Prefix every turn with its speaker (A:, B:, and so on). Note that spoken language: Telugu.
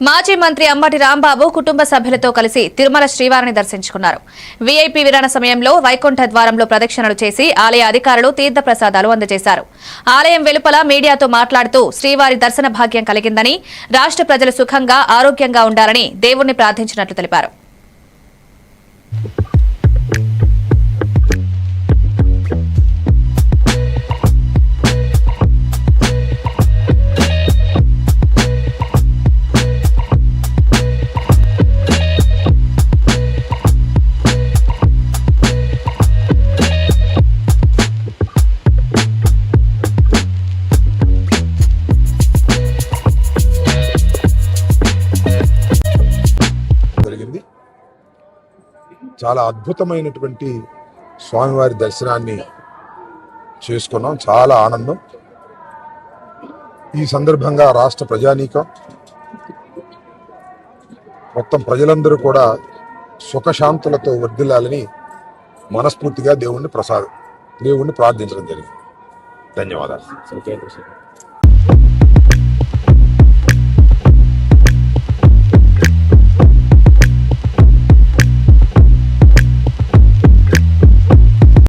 A: మాజీ మంత్రి అంబటి రాంబాబు కుటుంబ సభ్యులతో కలిసి తిరుమల శ్రీవారిని దర్శించుకున్నారు. వీఐపీ విరాణ సమయంలో వైకుంఠ ద్వారంలో ప్రదక్షిణలు చేసి ఆలయ అధికారులు తీర్థ ప్రసాదాలు అందజేశారు. ఆలయం వెలుపల మీడియాతో మాట్లాడుతూ శ్రీవారి దర్శన భాగ్యం కలిగిందని, రాష్ట్ర ప్రజలు సుఖంగా ఆరోగ్యంగా ఉండాలని దేవుణ్ణి ప్రార్థించినట్లు తెలిపారు.
B: చాలా అద్భుతమైనటువంటి స్వామివారి దర్శనాన్ని చేసుకున్నాం. చాలా ఆనందం. ఈ సందర్భంగా రాష్ట్ర ప్రజానీకం మొత్తం ప్రజలందరూ కూడా సుఖశాంతులతో వర్ధిల్లాలని మనస్ఫూర్తిగా దేవుణ్ణి ప్రార్థించడం జరిగింది. ధన్యవాదాలు.